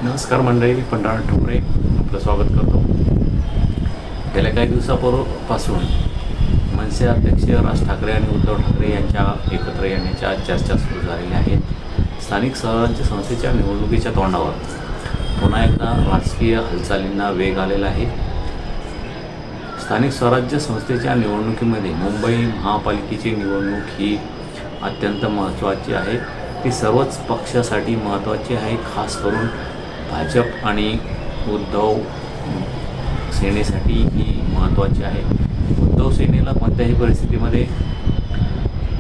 नमस्कार मंडळी, पंढरा ठोंबरे आपलं स्वागत करतो. गेल्या काही दिवसापासून मनसे अध्यक्ष राज ठाकरे आणि उद्धव ठाकरे यांच्या एकत्र येण्याच्या चर्चा सुरू झालेल्या आहेत. स्थानिक स्वराज्य संस्थेच्या निवडणुकीच्या तोंडावर पुन्हा एकदा राजकीय हालचालींना वेग आलेला आहे. स्थानिक स्वराज्य संस्थेच्या निवडणुकीमध्ये मुंबई महापालिकेची निवडणूक ही अत्यंत महत्त्वाची आहे. ती सर्वच पक्षासाठी महत्त्वाची आहे. खास करून भाजप आणि उद्धव सेनेसाठी ही महत्त्वाची आहे. उद्धव सेनेला कोणत्याही परिस्थितीमध्ये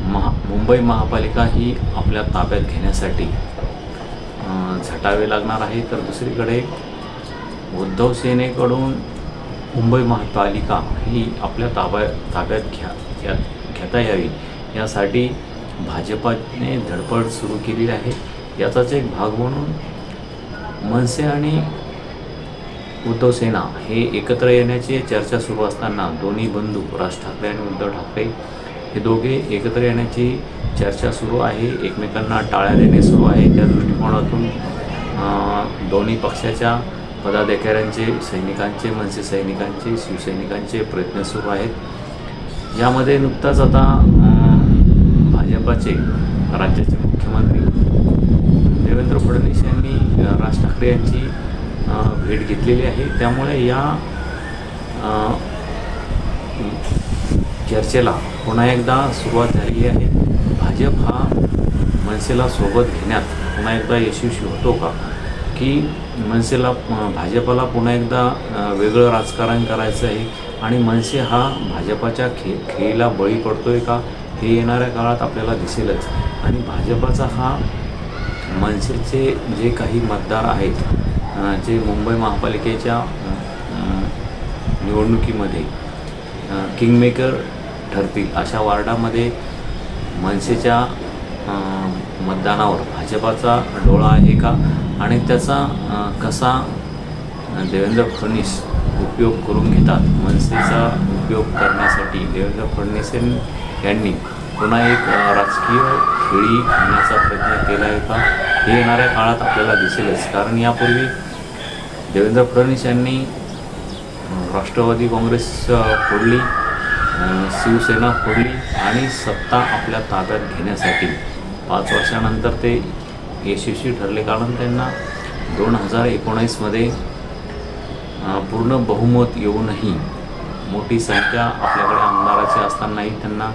मुंबई महापालिका ही आपल्या ताब्यात घेण्यासाठी झटावे लागणार आहे. तर दुसरीकडे उद्धव सेनेकडून मुंबई महापालिका ही आपल्या ताब्यात घेता यावी यासाठी भाजपाने धडपड सुरू केली आहे. याचाच एक भाग म्हणून मनसे आणि उद्धव सेना हे एकत्र येण्याची चर्चा सुरू असताना दोन्ही बंधू राज ठाकरे आणि उद्धव ठाकरे हे दोघे एकत्र येण्याची चर्चा सुरू आहे. एकमेकांना टाळ्या देणे सुरू आहे. त्या दृष्टिकोनातून दोन्ही पक्षाच्या पदाधिकाऱ्यांचे, सैनिकांचे, मनसे सैनिकांचे, शिवसैनिकांचे प्रयत्न सुरू आहेत. यामध्ये नुकताच आता भाजपाचे राज्याचे मुख्यमंत्री देवेंद्र फडणवीस यांनी राज ठाकरे यांची भेट घेतलेली आहे. त्यामुळे या चर्चेला पुन्हा एकदा सुरुवात झालेली आहे. भाजप हा मनसेला सोबत घेण्यात पुन्हा एकदा यशस्वी होतो का, की मनसेला भाजपाला पुन्हा एकदा वेगळं राजकारण करायचं आहे आणि मनसे हा भाजपाच्या खेळीला बळी पडतोय का, हे येणाऱ्या काळात आपल्याला दिसेलच. आणि भाजपाचा हा मनसेचे जे काही मतदार आहेत, जे मुंबई महापालिकेच्या निवडणुकीमध्ये किंगमेकर ठरतील अशा वार्डामध्ये मनसेच्या मतदानावर भाजपाचा डोळा आहे का, आणि त्याचा कसा देवेंद्र फडणवीस उपयोग करून घेतात. मनसेचा उपयोग करण्यासाठी देवेंद्र फडणवीस यांनी पुन्हा एक राजकीय खेळी आणण्याचा प्रयत्न केला आहे का, हे येणाऱ्या काळात आपल्याला दिसेलच. कारण यापूर्वी देवेंद्र फडणवीस यांनी राष्ट्रवादी काँग्रेस फोडली, शिवसेना फोडली आणि सत्ता आपल्या ताब्यात घेण्यासाठी 5 वर्षानंतर ते यशस्वी ठरले. कारण त्यांना 2019मध्ये पूर्ण बहुमत येऊनही, मोठी संख्या आपल्याकडे आमदाराची असतानाही त्यांना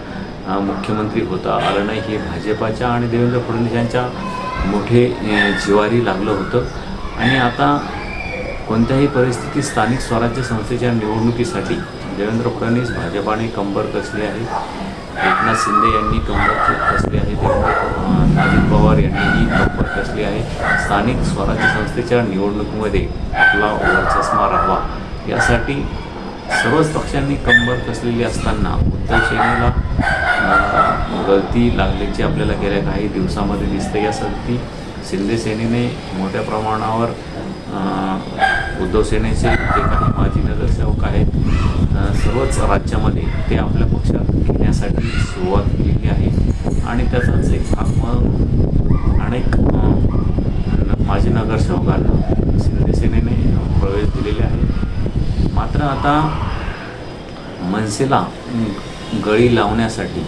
मुख्यमंत्री होता आलं नाही. हे भाजपाच्या आणि देवेंद्र फडणवीस यांच्या मोठे जिव्हारी लागलं होतं. आणि आता कोणत्याही परिस्थितीत स्थानिक स्वराज्य संस्थेच्या निवडणुकीसाठी देवेंद्र फडणवीस भाजपाने कंबर कसली आहे, एकनाथ शिंदे यांनी कंबर कसली आहे, अजित पवार यांनीही कंबर कसली आहे. स्थानिक स्वराज्य संस्थेच्या निवडणुकीमध्ये आपला वर्चस्व राहावा यासाठी सर्वच पक्षांनी कंबर कसलेली असताना उद्धव सेनेला गळती लागल्याची आपल्याला गेल्या काही दिवसामध्ये दिसते. यासाठी शिंदे सेनेने मोठ्या प्रमाणावर उद्धव सेनेचे जे काही माजी नगरसेवक आहेत सर्वच राज्यामध्ये ते आपल्या पक्षात घेण्यासाठी सुरुवात केली आहे. आणि त्याचाच एक भाग म्हणून अनेक माजी नगरसेवकांना शिंदे सेनेने प्रवेश दिलेले आहे. मात्र आता मनसेला गळी लावण्यासाठी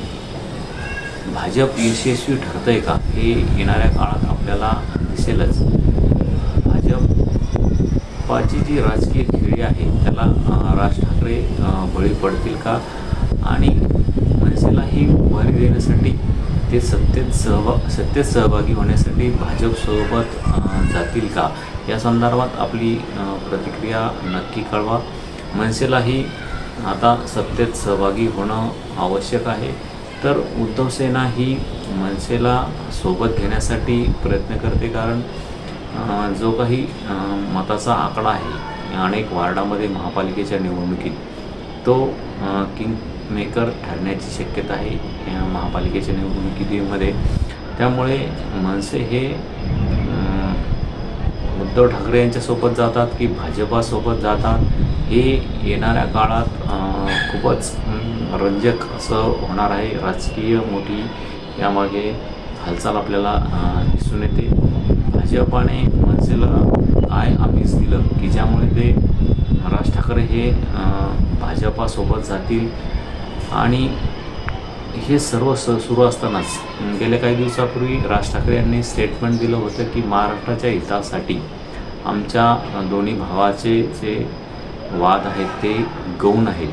भाजप यशस्वी ठरतंय का, हे येणाऱ्या काळात आपल्याला दिसेलच. भाजपाची जी राजकीय खेळी आहे त्याला राज ठाकरे बळी पडतील का, आणि मनसेला ही उभारी देण्यासाठी ते सत्तेत सहभागी होण्यासाठी भाजपसोबत जातील का, या संदर्भात आपली प्रतिक्रिया नक्की कळवा. मनसेलाही आता सत्तेत सहभागी होणं आवश्यक आहे. तर उद्धव सेना ही मनसेला सोबत घेण्यासाठी प्रयत्न करते. कारण जो काही मताचा आकडा आहे अनेक वार्डामध्ये महापालिकेच्या निवडणुकीत, तो किंगमेकर ठरण्याची शक्यता आहे या महापालिकेच्या निवडणुकीमध्ये. त्यामुळे मनसे हे उद्धव ठाकरे यांच्यासोबत जातात की भाजपासोबत जातात, हे येणाऱ्या काळात खूपच रंजक असं होणार आहे. राजकीय मोठी यामागे हालचाल आपल्याला दिसून येते. भाजपाने मनसेला काय आम्हीच दिलं की ज्यामुळे ते राज ठाकरे हे भाजपासोबत जातील. आणि हे सर्व सुरू असतानाच गेल्या काही दिवसापूर्वी राज ठाकरे यांनी स्टेटमेंट दिलं होतं की महाराष्ट्राच्या हितासाठी आमच्या दोन्ही भावाचे जे वाद आहेत ते गौण आहेत.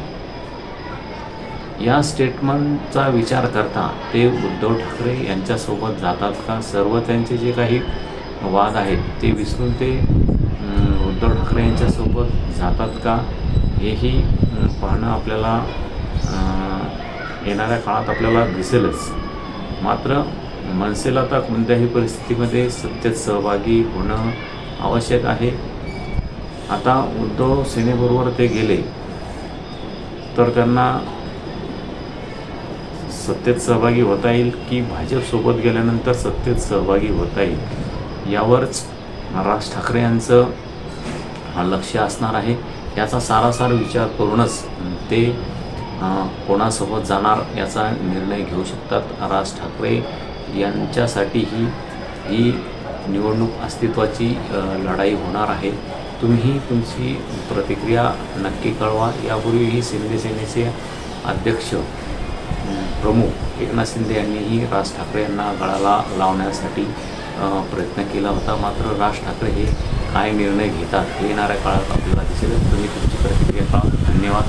या स्टेटमेंटचा विचार करता ते उद्धव ठाकरे यांच्यासोबत जातात का? सर्व त्यांचे जे काही वाद आहेत ते विसरून ते उद्धव ठाकरे यांच्यासोबत जातात का? हेही पाहणं आपल्याला येणाऱ्या काळात आपल्याला दिसेलच. मात्र मनसेला तर कोणत्याही परिस्थितीमध्ये सत्तेत सहभागी होणं आवश्यक आहे. आता उद्धव सेनेबरोबर ते गेले तर त्यांना सत्तेत सहभागी होता येईल की भाजपसोबत गेल्यानंतर सत्तेत सहभागी होता येईल यावरच राज ठाकरे यांचं लक्ष असणार आहे. याचा सारासार विचार करूनच ते कोणासोबत जाणार याचा निर्णय घेऊ शकतात. राज ठाकरे यांच्यासाठी ही निवडणूक अस्तित्वाची लढाई होणार आहे. तुम्ही तुमची प्रतिक्रिया नक्की कळवा. यापूर्वीही शिंदे सेनेचे अध्यक्ष प्रमुख एकनाथ शिंदे यांनीही राज ठाकरे यांना गळाला लावण्यासाठी प्रयत्न केला होता. मात्र राज ठाकरे हे काय निर्णय घेतात हे येणाऱ्या काळात आपल्याला दिसेल. तुम्ही तुमची प्रतिक्रिया कळवा. धन्यवाद.